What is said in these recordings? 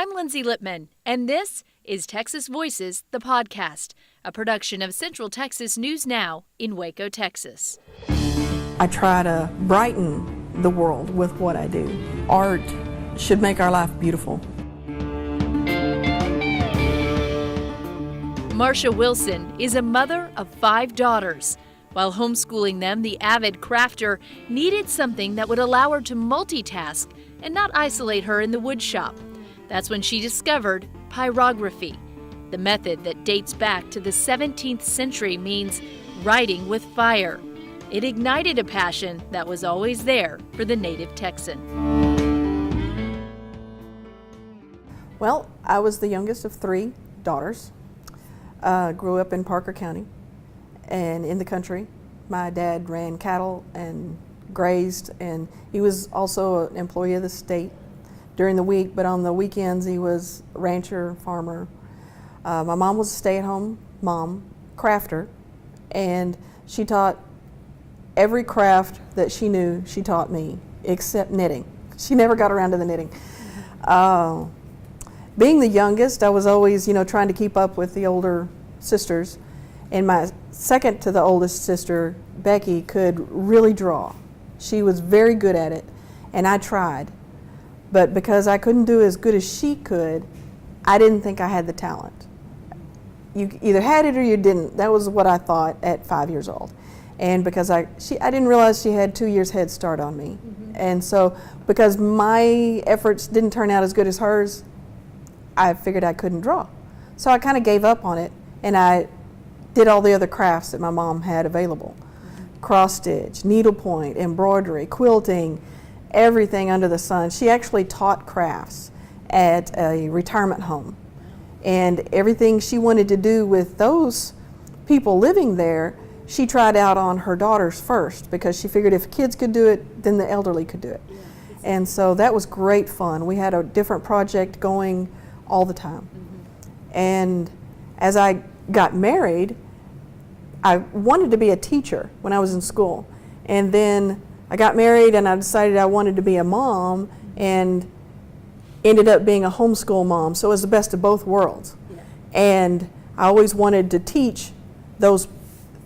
I'm Lindsay Lippman, and this is Texas Voices, the podcast, a production of Central Texas News Now in Waco, Texas. I try to brighten the world with what I do. Art should make our life beautiful. Marsha Wilson is a mother of 5 daughters. While homeschooling them, the avid crafter needed something that would allow her to multitask and not isolate her in the wood shop. That's when she discovered pyrography. The method that dates back to the 17th century means writing with fire. It ignited a passion that was always there for the native Texan. Well, I was the youngest of 3 daughters. Grew up in Parker County and in the country. My dad ran cattle and grazed, and he was also an employee of the state during the week, but on the weekends he was a rancher, farmer. My mom was a stay-at-home mom, crafter, and she taught every craft that she knew, she taught me, except knitting. She never got around to the knitting. Being the youngest, I was always, trying to keep up with the older sisters. And my second to the oldest sister, Becky, could really draw. She was very good at it, and I tried. But because I couldn't do as good as she could, I didn't think I had the talent. You either had it or you didn't. That was what I thought at 5 years old. And because I didn't realize she had 2 years head start on me. Mm-hmm. And so because my efforts didn't turn out as good as hers, I figured I couldn't draw. So I kind of gave up on it, and I did all the other crafts that my mom had available. Mm-hmm. Cross stitch, needlepoint, embroidery, quilting, everything under the sun. She actually taught crafts at a retirement home. And everything she wanted to do with those people living there, she tried out on her daughters first, because she figured if kids could do it, then the elderly could do it. Yeah, and so that was great fun. We had a different project going all the time. Mm-hmm. And as I got married, I wanted to be a teacher when I was in school. And then I got married and I decided I wanted to be a mom, and ended up being a homeschool mom. So it was the best of both worlds. Yeah. And I always wanted to teach those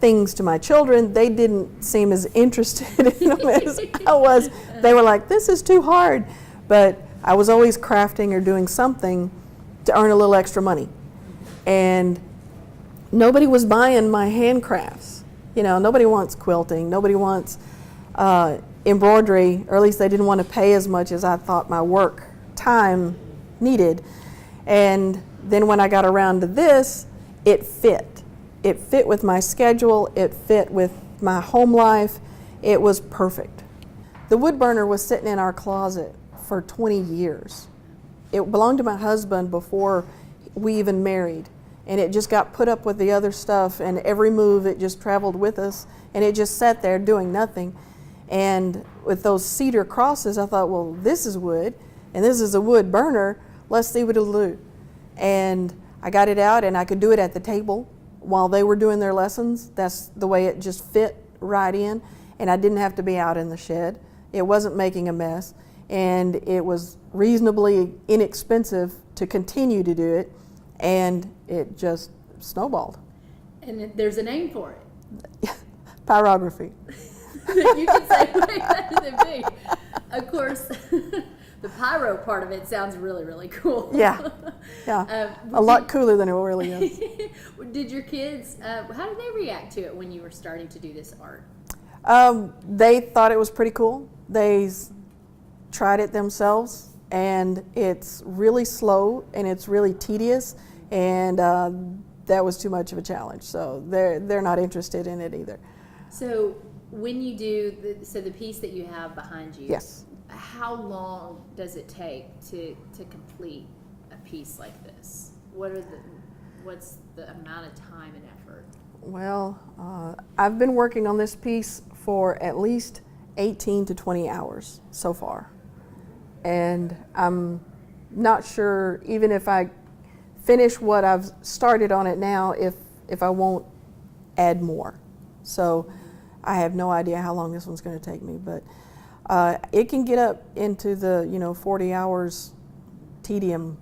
things to my children. They didn't seem as interested in them as I was. They were like, this is too hard. But I was always crafting or doing something to earn a little extra money. And nobody was buying my handcrafts. Nobody wants quilting. Nobody wants embroidery, or at least they didn't want to pay as much as I thought my work time needed. And then when I got around to this, it fit. It fit with my schedule. It fit with my home life. It was perfect. The wood burner was sitting in our closet for 20 years. It belonged to my husband before we even married, and it just got put up with the other stuff, and every move it just traveled with us, and it just sat there doing nothing. And with those cedar crosses, I thought, well, this is wood, and this is a wood burner. Let's see what it'll do. And I got it out, and I could do it at the table while they were doing their lessons. That's the way it just fit right in, and I didn't have to be out in the shed. It wasn't making a mess, and it was reasonably inexpensive to continue to do it, and it just snowballed. And there's a name for it. Pyrography. You can say way better than me. Of course, the pyro part of it sounds really, really cool. Yeah. A lot cooler than it really is. Did your kids, how did they react to it when you were starting to do this art? They thought it was pretty cool. They tried it themselves, and it's really slow and it's really tedious, and that was too much of a challenge. So they're not interested in it either. So when you do, the piece that you have behind you, yes. How long does it take to complete a piece like this? What's the amount of time and effort? Well, I've been working on this piece for at least 18 to 20 hours so far. And I'm not sure, even if I finish what I've started on it now, if I won't add more. So I have no idea how long this one's going to take me, but it can get up into the 40 hours tedium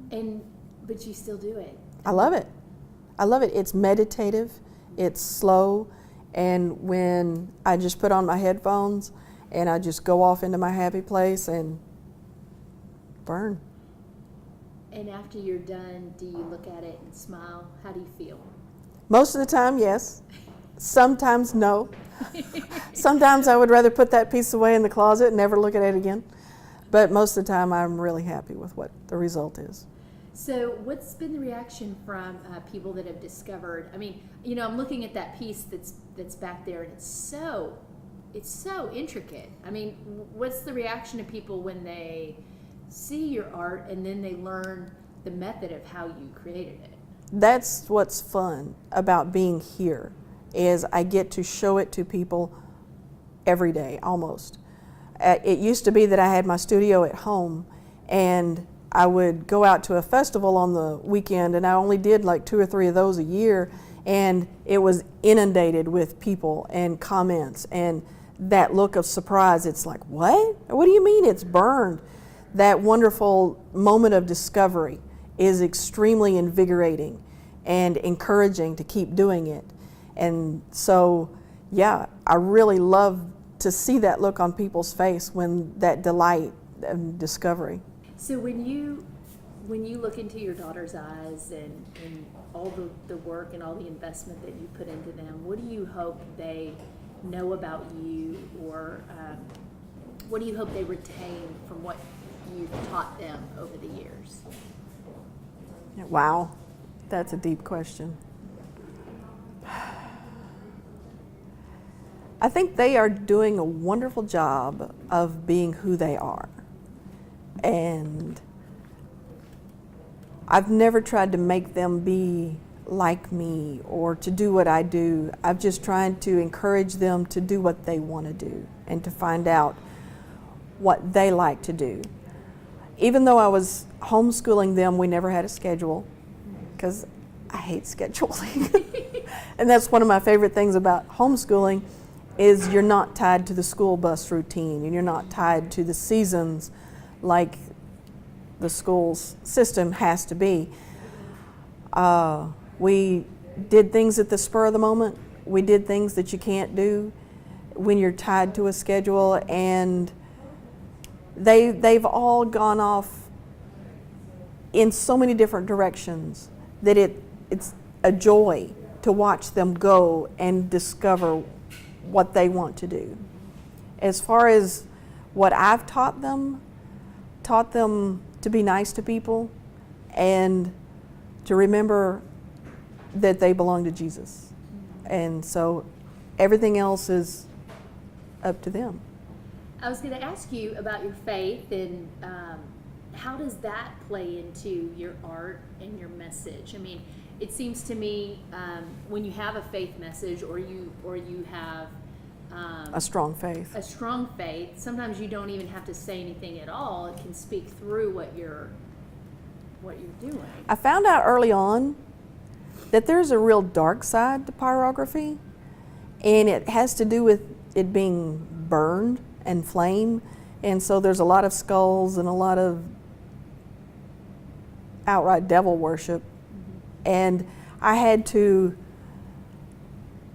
But you still do it. I love it. I love it. It's meditative, it's slow, and when I just put on my headphones and I just go off into my happy place and burn. And after you're done, do you look at it and smile? How do you feel? Most of the time, yes. Sometimes, no. Sometimes I would rather put that piece away in the closet and never look at it again. But most of the time, I'm really happy with what the result is. So what's been the reaction from people that have discovered, I mean, you know, I'm looking at that piece that's back there, and it's so intricate. I mean, what's the reaction of people when they see your art and then they learn the method of how you created it? That's what's fun about being here, is I get to show it to people every day, almost. It used to be that I had my studio at home, and I would go out to a festival on the weekend, and I only did like 2 or 3 of those a year, and it was inundated with people and comments and that look of surprise. It's like, what? What do you mean it's burned? That wonderful moment of discovery is extremely invigorating and encouraging to keep doing it. And so, yeah, I really love to see that look on people's face when that delight and discovery. So when you look into your daughter's eyes and all the work and all the investment that you put into them, what do you hope they know about you, or what do you hope they retain from what you've taught them over the years? Wow, that's a deep question. I think they are doing a wonderful job of being who they are. And I've never tried to make them be like me or to do what I do. I've just tried to encourage them to do what they want to do and to find out what they like to do. Even though I was homeschooling them, we never had a schedule because I hate scheduling. And that's one of my favorite things about homeschooling, is you're not tied to the school bus routine and you're not tied to the seasons like the school's system has to be. We did things at the spur of the moment. We did things that you can't do when you're tied to a schedule, and they've all gone off in so many different directions that it's a joy to watch them go and discover what they want to do. As far as what I've taught them to be nice to people and to remember that they belong to Jesus. And so everything else is up to them. I was going to ask you about your faith, and how does that play into your art and your message? I mean, it seems to me when you have a faith message, or you have A strong faith. sometimes you don't even have to say anything at all. It can speak through what you're doing. I found out early on that there's a real dark side to pyrography, and it has to do with it being burned and flame, and so there's a lot of skulls and a lot of outright devil worship. And I had to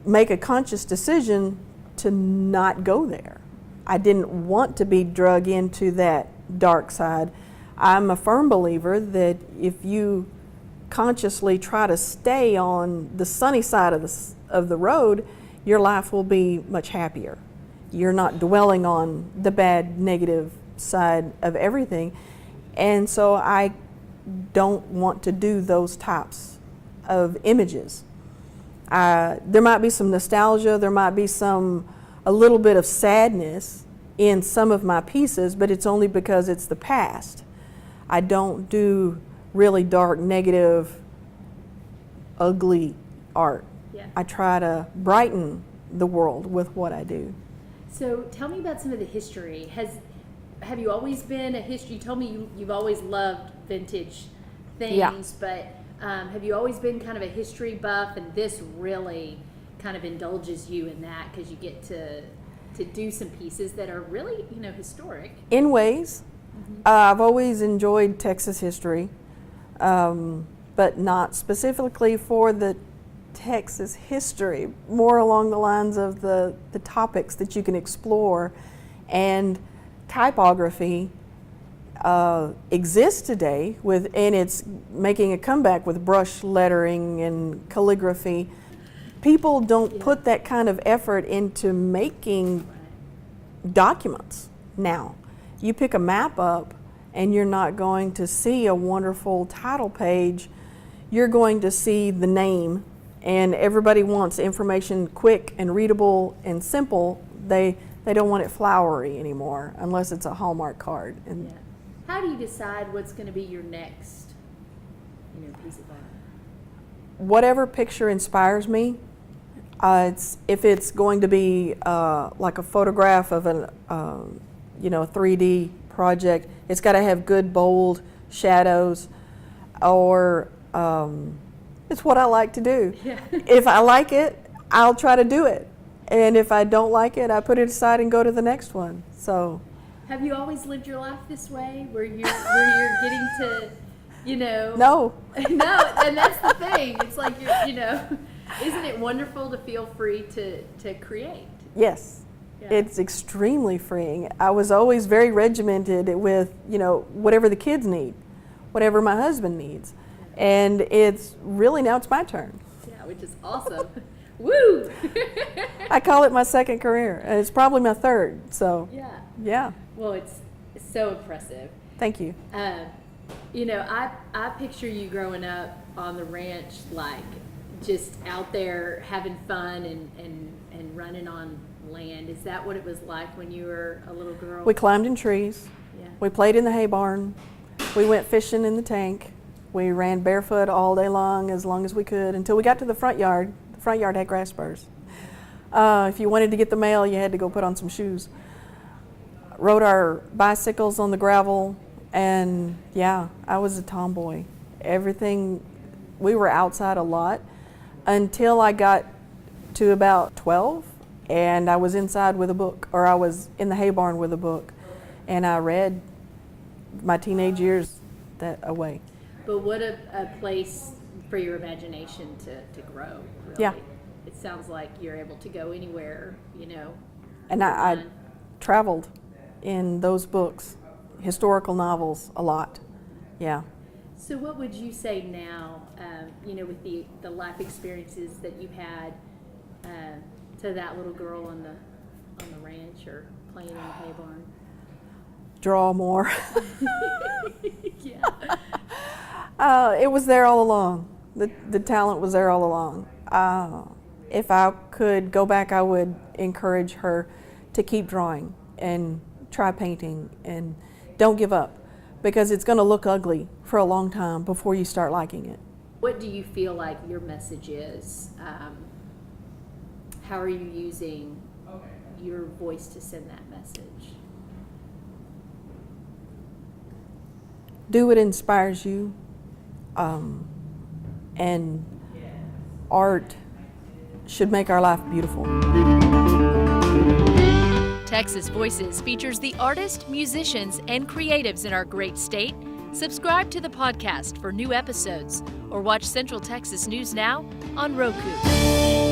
make a conscious decision to not go there. I didn't want to be drug into that dark side. I'm a firm believer that if you consciously try to stay on the sunny side of the road, your life will be much happier. You're not dwelling on the bad, negative side of everything. And so I don't want to do those types of images. There might be some nostalgia, there might be a little bit of sadness in some of my pieces, but it's only because it's the past. I don't do really dark, negative, ugly art. Yeah. I try to brighten the world with what I do. So tell me about some of the history. Have you always been a history? You told me you've always loved vintage things, Yeah. but have you always been kind of a history buff, and this really kind of indulges you in that because you get to do some pieces that are really, historic? In ways, I've always enjoyed Texas history. but not specifically for the Texas history, more along the lines of the topics that you can explore. And typography exists today and it's making a comeback with brush lettering and calligraphy. People don't put that kind of effort into making documents now. You pick a map up and you're not going to see a wonderful title page. You're going to see the name, and everybody wants information quick and readable and simple. They don't want it flowery anymore unless it's a Hallmark card. And how do you decide what's going to be your next, piece of art? Whatever picture inspires me. If it's going to be like a photograph of a 3D project, it's got to have good bold shadows, or it's what I like to do. Yeah. If I like it, I'll try to do it, and if I don't like it, I put it aside and go to the next one. So, have you always lived your life this way, where you're getting to, No. No, and that's the thing. It's like isn't it wonderful to feel free to create? Yes. Yeah. It's extremely freeing. I was always very regimented with, whatever the kids need, whatever my husband needs. And it's really, now it's my turn. Yeah, which is awesome. Woo! I call it my second career, and it's probably my third. So, yeah. Well, it's so impressive. Thank you. I picture you growing up on the ranch, like just out there having fun and running on land. Is that what it was like when you were a little girl? We climbed in trees. Yeah. We played in the hay barn. We went fishing in the tank. We ran barefoot all day long as we could, until we got to the front yard. The front yard had grass spurs. If you wanted to get the mail, you had to go put on some shoes. Rode our bicycles on the gravel, and I was a tomboy. We were outside a lot until I got to about 12, and I was inside with a book, or I was in the hay barn with a book, and I read my teenage years that away. But what a place for your imagination to grow, really. Yeah. It sounds like you're able to go anywhere, And I traveled in those books, historical novels, a lot. Yeah. So what would you say now, with the life experiences that you've had, to that little girl on the ranch or playing in the hay barn? Draw more. Yeah. It was there all along. The talent was there all along. If I could go back, I would encourage her to keep drawing and try painting, and don't give up, because it's going to look ugly for a long time before you start liking it. What do you feel like your message is? How are you using your voice to send that message? Do what inspires you, and art should make our life beautiful. Texas Voices features the artists, musicians, and creatives in our great state. Subscribe to the podcast for new episodes, or watch Central Texas News Now on Roku.